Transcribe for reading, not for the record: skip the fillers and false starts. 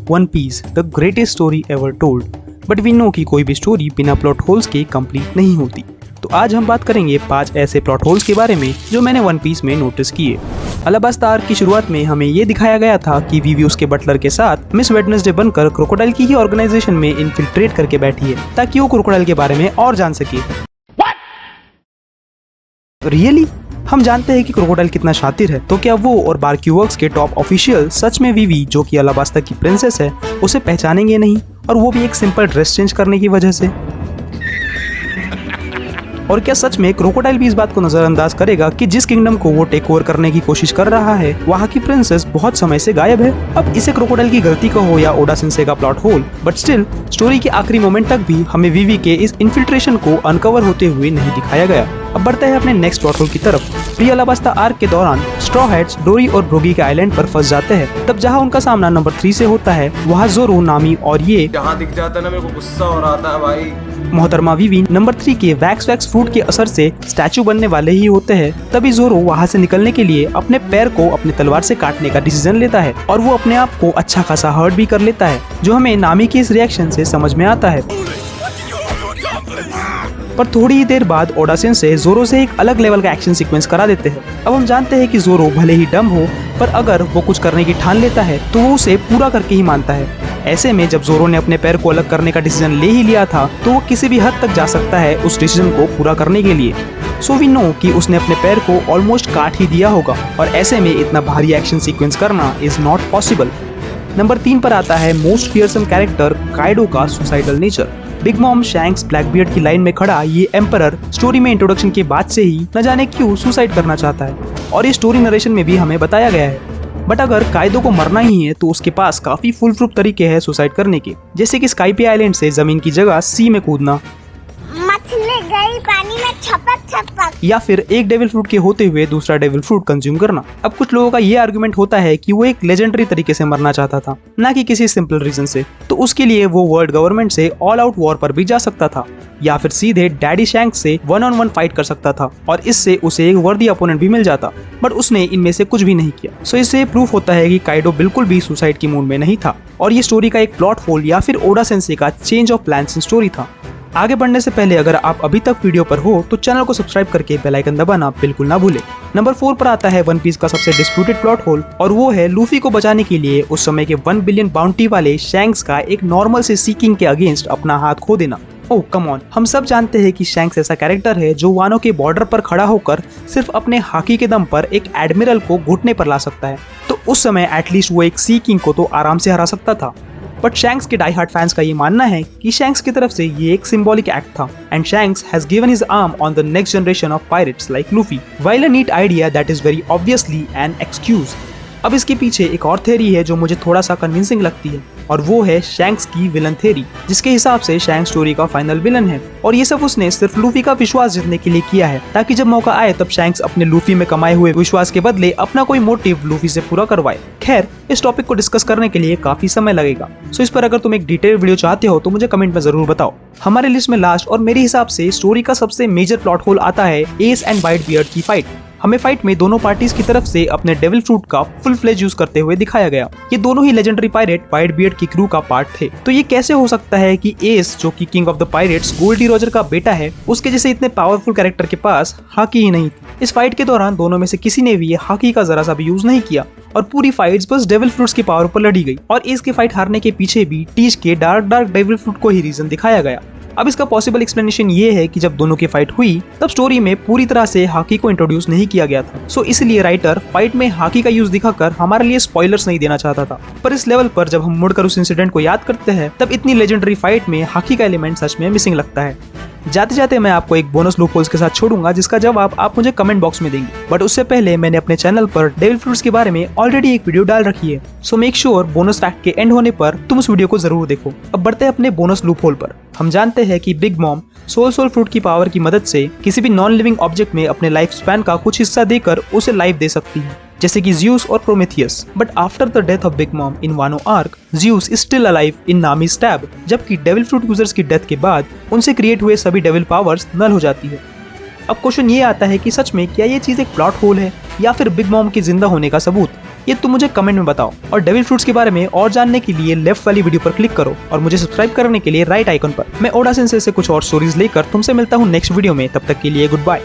One Piece the greatest story ever told, but we know कि कोई भी story बिना प्लॉट होल्स के कंप्लीट नहीं होती। तो आज हम बात करेंगे 5 ऐसे प्लॉट होल्स के बारे में जो मैंने वन पीस में नोटिस किए। अलाबास्ता आर्क की शुरुआत में हमें ये दिखाया गया था कि वीवी उसके बटलर के साथ मिस वेडनेसडे बनकर क्रोकोडाइल की ही ऑर्गेनाइजेशन में इन्फिल्ट्रेट करके बैठी है ताकि वो क्रोकोडाइल के बारे में और जान सके। रियली? हम जानते हैं कि क्रोकोडाइल कितना शातिर है, तो क्या वो और बारक्यू वर्क्स के टॉप ऑफिशियल सच में वीवी जो कि अलाबास्ता की प्रिंसेस है उसे पहचानेंगे नहीं, और वो भी एक सिंपल ड्रेस चेंज करने की वजह से? और क्या सच में क्रोकोडाइल भी इस बात को नजरअंदाज करेगा कि जिस किंगडम को वो टेक ओवर करने की कोशिश कर रहा है वहाँ की प्रिंसेस बहुत समय से गायब है? अब इसे क्रोकोडाइल की गलती का हो या ओडा सेंसे का plot whole, but still story के आखिरी मोमेंट तक भी हमें वीवी के इस इन्फिल्ट्रेशन को अनकवर होते हुए नहीं दिखाया गया। अब बढ़ते हैं अपने नेक्स्ट प्लॉट होल की तरफ। प्री अलाबास्ता आर्क के दौरान स्ट्रॉ हैट्स डोरी और ब्रोगी के आइलैंड पर फंस जाते हैं। तब जहां उनका सामना नंबर 3 से होता है वहां जोरो, नामी और ये जहां दिख जाता है ना मेरे को गुस्सा हो रहा था भाई। मोहतरमा वीवी नंबर 3 के वैक्स फ्रूट के असर से स्टैचू बनने वाले ही होते हैं। तभी जोरो वहां से निकलने के लिए अपने पैर को अपनी तलवार से काटने का डिसीजन लेता है और वो अपने आप को अच्छा खासा हर्ट भी कर लेता है, जो हमें नामी के इस रिएक्शन से समझ में आता है। पर थोड़ी ही देर बाद ओडा सेंसे जोरो से एक अलग लेवल का एक्शन सीक्वेंस करा देते हैं। अब हम जानते हैं कि जोरो भले ही डम हो, पर अगर वो कुछ करने की ठान लेता है तो वो उसे पूरा करके ही मानता है। ऐसे में जब जोरो ने अपने पैर को अलग करने का डिसीजन ले ही लिया था तो वो किसी भी हद तक जा सकता है उस डिसीजन को पूरा करने के लिए। सो वी नो कि उसने अपने पैर को ऑलमोस्ट काट ही दिया होगा, और ऐसे में इतना भारी एक्शन सीक्वेंस करना इज नॉट पॉसिबल। नंबर 3 पर आता है मोस्ट फियरसम कैरेक्टर काइडो का suicidal nature. Big Mom Shanks Blackbeard की लाइन में खड़ा ये एम्परर स्टोरी में इंट्रोडक्शन के बाद से ही न जाने क्यों सुसाइड करना चाहता है, और ये स्टोरी नरेशन में भी हमें बताया गया है। बट अगर काइडो को मरना ही है तो उसके पास काफी फुल प्रूफ तरीके हैं सुसाइड करने के, जैसे कि स्काइपी आइलैंड से जमीन की जगह सी में कूदना, मछली गई पानी में छपक छपक, या फिर एक डेविल फ्रूट के होते हुए दूसरा डेविल फ्रूट कंज्यूम करना। अब कुछ लोगों का ये आर्गुमेंट होता है कि वो एक लेजेंडरी तरीके से मरना चाहता था, ना कि किसी सिंपल रीजन से, तो उसके लिए वो वर्ल्ड गवर्नमेंट से ऑल आउट वॉर पर भी जा सकता था, या फिर सीधे डैडी शैंक्स से 1-on-1 फाइट कर सकता था और इससे उसे एक वर्दी अपोनेंट भी मिल जाता। बट उसने इनमें से कुछ भी नहीं किया। सो इससे प्रूफ होता है कि काइडो बिल्कुल भी सुसाइड की मूड में नहीं था, और ये स्टोरी का एक प्लॉट होल या फिर ओडा सेंसे का change of plans in story था। आगे बढ़ने से पहले अगर आप अभी तक वीडियो पर हो तो चैनल को सब्सक्राइब करके बेल आइकन दबाना बिल्कुल ना भूलें। नंबर 4 पर आता है वन पीस का सबसे डिस्प्यूटेड प्लॉट होल, और वो है लूफी को बचाने के लिए उस समय के 1 बिलियन बाउंटी वाले शैंक्स का एक नॉर्मल से सी किंग के अगेंस्ट अपना हाथ खो देना। ओह कम ऑन, हम सब जानते हैं कि शैंक्स ऐसा कैरेक्टर है जो वानो के बॉर्डर पर खड़ा होकर सिर्फ अपने हाकी के दम पर एक एडमिरल को घुटने पर ला सकता है, तो उस समय एटलीस्ट वो एक सी किंग को तो आराम से हरा सकता था। बट शैंक्स के डाई हार्ट फैंस का ये मानना है कि शैंक्स की तरफ से ये एक सिंबॉलिक एक्ट था, and Shanks has given his arm on the next generation of pirates like Luffy, while a neat idea that is very obviously an excuse. अब इसके पीछे एक और थ्योरी है जो मुझे थोड़ा सा कन्विंसिंग लगती है, और वो है शैंक्स की विलन थ्योरी, जिसके हिसाब से शैंक्स स्टोरी का फाइनल विलन है, और ये सब उसने सिर्फ लूफी का विश्वास जीतने के लिए किया है, ताकि जब मौका आए तब शैंक्स अपने लूफी में कमाए हुए विश्वास के बदले अपना कोई मोटिव लूफी से पूरा करवाए। खैर, इस टॉपिक को डिस्कस करने के लिए काफी समय लगेगा, सो इस पर अगर तुम एक डिटेल वीडियो चाहते हो तो मुझे कमेंट में जरूर बताओ। हमारे लिस्ट में लास्ट और मेरे हिसाब से स्टोरी का सबसे मेजर प्लॉट होल आता है एस एंड वाइट बियर्ड की फाइट। हमें फाइट में दोनों पार्टीज की तरफ से अपने डेविल फ्रूट का फुल फ्लेज यूज करते हुए दिखाया गया। ये दोनों ही लेजेंडरी पायरेट वाइट बियर्ड की क्रू का पार्ट थे, तो ये कैसे हो सकता है कि एस, जो कि king of the pirates Gol D Roger का बेटा है, उसके जैसे इतने पावरफुल कैरेक्टर के पास हाकी ही नहीं थी। इस फाइट के दौरान दोनों में से किसी ने भी हाकी का जरा सा भी यूज नहीं किया, और पूरी फाइट्स बस डेविल फ्रूट्स की पावर पर लड़ी गई, और एस की फाइट हारने के पीछे भी टीच के डार्क डेविल फ्रूट को ही रीजन दिखाया गया। अब इसका पॉसिबल एक्सप्लेनेशन ये है कि जब दोनों की फाइट हुई तब स्टोरी में पूरी तरह से हाकी को इंट्रोड्यूस नहीं किया गया था, सो इसलिए राइटर फाइट में हाकी का यूज दिखाकर हमारे लिए स्पॉयलर्स नहीं देना चाहता था। पर इस लेवल पर जब हम मुड़कर उस इंसिडेंट को याद करते हैं तब इतनी लेजेंडरी फाइट में हाकी का एलिमेंट सच में मिसिंग लगता है। जाते जाते मैं आपको एक बोनस लूप होल्स के साथ छोड़ूंगा जिसका जवाब आप मुझे कमेंट बॉक्स में देंगे, बट उससे पहले मैंने अपने चैनल पर डेविल फ्रूट्स के बारे में ऑलरेडी एक वीडियो डाल रखी है, so make sure bonus fact के एंड होने पर तुम उस वीडियो को जरूर देखो। अब बढ़ते हैं अपने बोनस लूप होल पर। हम जानते हैं कि बिग मॉम सोल फ्रूट की पावर की मदद से किसी भी नॉन लिविंग ऑब्जेक्ट में अपने लाइफ स्पैन का कुछ हिस्सा देकर उसे लाइफ दे सकती है, जैसे कि ज़्यूस और Prometheus. But after the death of Big Mom in Wano arc, Zeus is still alive in Nami's tab, जबकि डेविल फ्रूट यूजर्स की डेथ के बाद उनसे क्रिएट हुए सभी डेविल पावर्स नल हो जाती है। अब क्वेश्चन ये आता है कि सच में क्या ये चीज एक प्लॉट होल है या फिर बिग मॉम के जिंदा होने का सबूत। ये तुम मुझे कमेंट में बताओ। और डेविल फ्रूट्स के बारे में और जानने के लिए लेफ्ट वाली वीडियो पर क्लिक करो और मुझे सब्सक्राइब करने के लिए राइट आइकन पर। मैं ओडा सेंसे से कुछ और स्टोरीज लेकर तुमसे मिलता हूँ नेक्स्ट वीडियो में। तब तक के लिए गुड बाय।